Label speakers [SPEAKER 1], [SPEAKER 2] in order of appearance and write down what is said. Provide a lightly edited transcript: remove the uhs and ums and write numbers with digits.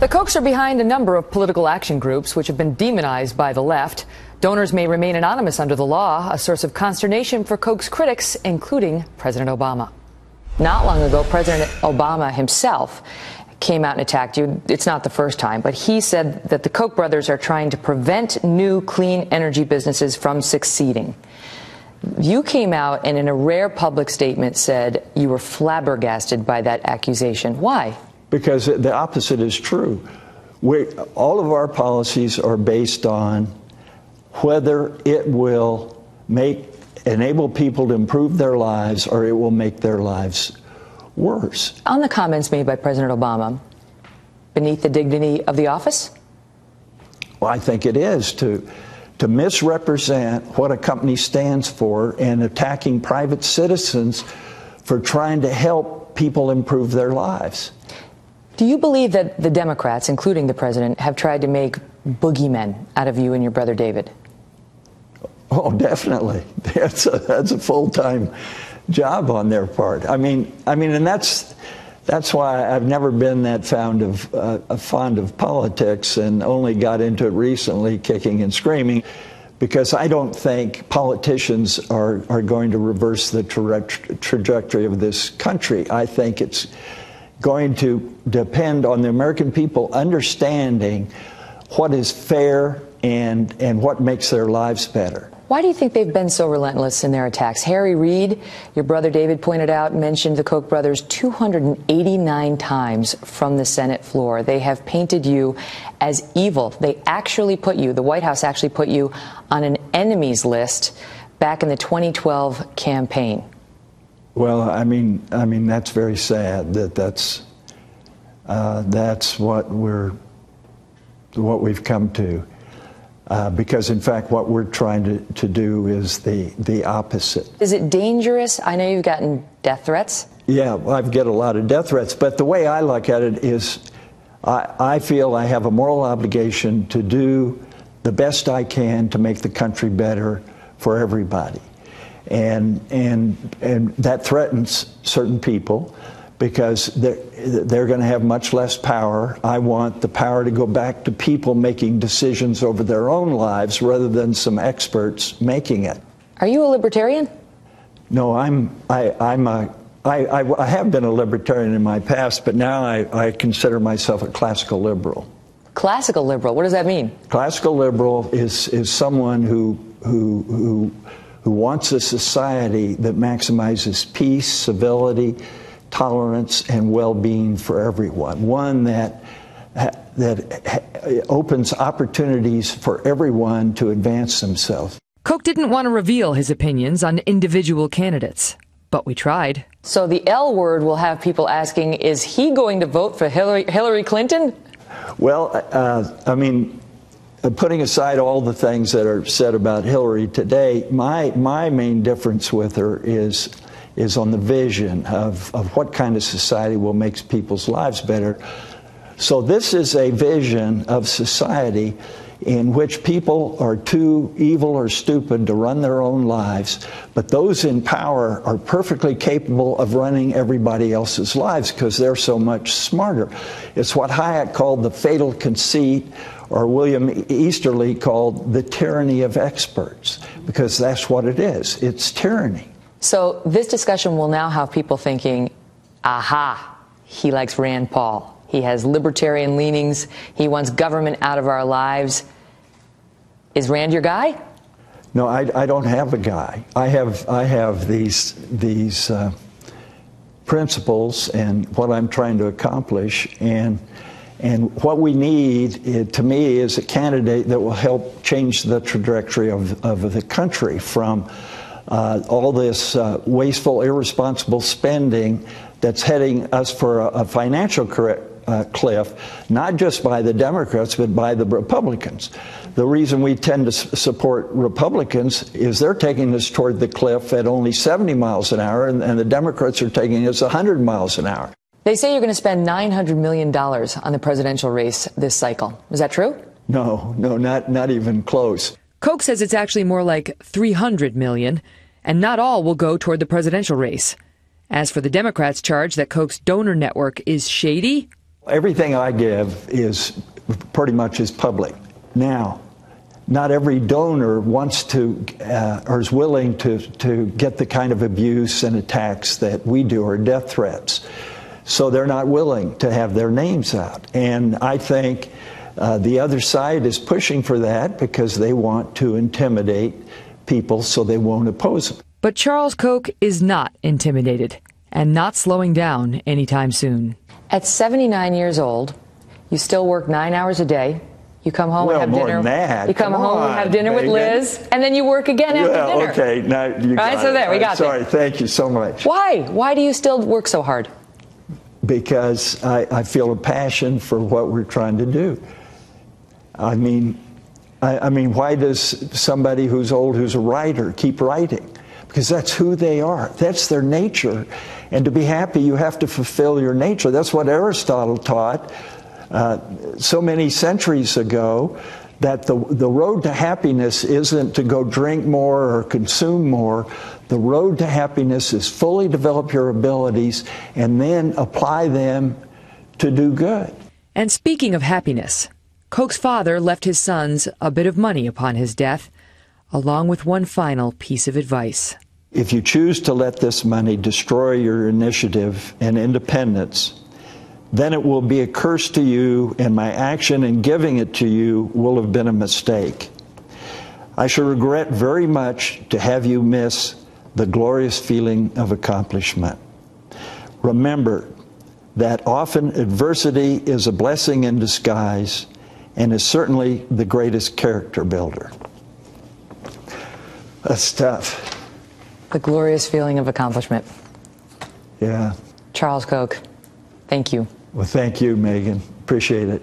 [SPEAKER 1] The Kochs are behind a number of political action groups which have been demonized by the left. Donors may remain anonymous under the law, a source of consternation for Koch's critics, including President Obama. Not long ago, President Obama himself came out and attacked you. It's not the first time, but he said that the Koch brothers are trying to prevent new clean energy businesses from succeeding. You came out and in a rare public statement said you were flabbergasted by that accusation. Why?
[SPEAKER 2] Because the opposite is true. All of our policies are based on whether it will enable people to improve their lives or it will make their lives worse.
[SPEAKER 1] On the comments made by President Obama, beneath the dignity of the office?
[SPEAKER 2] Well, I think it is to misrepresent what a company stands for and attacking private citizens for trying to help people improve their lives.
[SPEAKER 1] Do you believe that the Democrats, including the president, have tried to make boogeymen out of you and your brother David?
[SPEAKER 2] Oh, definitely. That's a full-time job on their part. I mean, and that's why I've never been that fond of politics and only got into it recently, kicking and screaming, because I don't think politicians are going to reverse the trajectory of this country. I think it's going to depend on the American people understanding what is fair and what makes their lives better.
[SPEAKER 1] Why do you think they've been so relentless in their attacks? Harry Reid, your brother David pointed out, mentioned the Koch brothers 289 times from the Senate floor. They have painted you as evil. They actually put you, the White House actually put you on an enemies list back in the 2012 campaign.
[SPEAKER 2] Well, I mean that's very sad. That's what we've come to. Because, in fact, what we're trying to do is the opposite.
[SPEAKER 1] Is it dangerous? I know you've gotten death threats.
[SPEAKER 2] Yeah, I get a lot of death threats. But the way I look at it is I feel I have a moral obligation to do the best I can to make the country better for everybody. And that threatens certain people, because they're going to have much less power. I want the power to go back to people making decisions over their own lives rather than some experts making it.
[SPEAKER 1] Are you a libertarian?
[SPEAKER 2] No, I have been a libertarian in my past, but now I consider myself a classical liberal.
[SPEAKER 1] Classical liberal, what does that mean?
[SPEAKER 2] Classical liberal is someone who wants a society that maximizes peace, civility, tolerance, and well-being for everyone. One that opens opportunities for everyone to advance themselves.
[SPEAKER 1] Koch didn't want to reveal his opinions on individual candidates, but we tried. So the L word will have people asking, is he going to vote for Hillary Clinton?
[SPEAKER 2] Well, I mean, putting aside all the things that are said about Hillary today, my main difference with her is on the vision of what kind of society will make people's lives better. So this is a vision of society in which people are too evil or stupid to run their own lives, but those in power are perfectly capable of running everybody else's lives because they're so much smarter. It's what Hayek called the fatal conceit, or William Easterly called the tyranny of experts, because that's what it is. It's tyranny.
[SPEAKER 1] So this discussion will now have people thinking, aha, he likes Rand Paul. He has libertarian leanings. He wants government out of our lives. Is Rand your guy?
[SPEAKER 2] No, I don't have a guy. I have these principles and what I'm trying to accomplish, and what we need, to me, is a candidate that will help change the trajectory of the country from all this wasteful, irresponsible spending that's heading us for a financial cliff, not just by the Democrats, but by the Republicans. The reason we tend to support Republicans is they're taking us toward the cliff at only 70 miles an hour, and the Democrats are taking us 100 miles an hour.
[SPEAKER 1] They say you're going to spend $900 million on the presidential race this cycle. Is that true?
[SPEAKER 2] No, not even close.
[SPEAKER 1] Koch says it's actually more like $300 million, and not all will go toward the presidential race. As for the Democrats' charge that Koch's donor network is shady,
[SPEAKER 2] Everything I give is pretty much is public. Now, not every donor wants to or is willing to get the kind of abuse and attacks that we do, or death threats. So they're not willing to have their names out. And I think the other side is pushing for that because they want to intimidate people so they won't oppose them.
[SPEAKER 1] But Charles Koch is not intimidated and not slowing down anytime soon. At 79 years old, you still work 9 hours a day. You come home and have
[SPEAKER 2] more
[SPEAKER 1] dinner.
[SPEAKER 2] Than that.
[SPEAKER 1] You come home and have dinner with Liz, and then you work again after dinner.
[SPEAKER 2] Okay, now you got
[SPEAKER 1] right, so there, we got
[SPEAKER 2] Sorry, thank you so much.
[SPEAKER 1] Why? Why do you still work so hard?
[SPEAKER 2] Because I feel a passion for what we're trying to do. I mean, why does somebody who's old, who's a writer, keep writing? Because that's who they are. That's their nature. And to be happy, you have to fulfill your nature. That's what Aristotle taught so many centuries ago, that the road to happiness isn't to go drink more or consume more. The road to happiness is fully develop your abilities and then apply them to do good.
[SPEAKER 1] And speaking of happiness, Koch's father left his sons a bit of money upon his death, along with one final piece of advice.
[SPEAKER 2] If you choose to let this money destroy your initiative and independence, then it will be a curse to you, and my action in giving it to you will have been a mistake. I shall regret very much to have you miss the glorious feeling of accomplishment. Remember that often adversity is a blessing in disguise and is certainly the greatest character builder. That's tough.
[SPEAKER 1] The glorious feeling of accomplishment.
[SPEAKER 2] Yeah.
[SPEAKER 1] Charles Koch, thank you.
[SPEAKER 2] Well, thank you, Megyn. Appreciate it.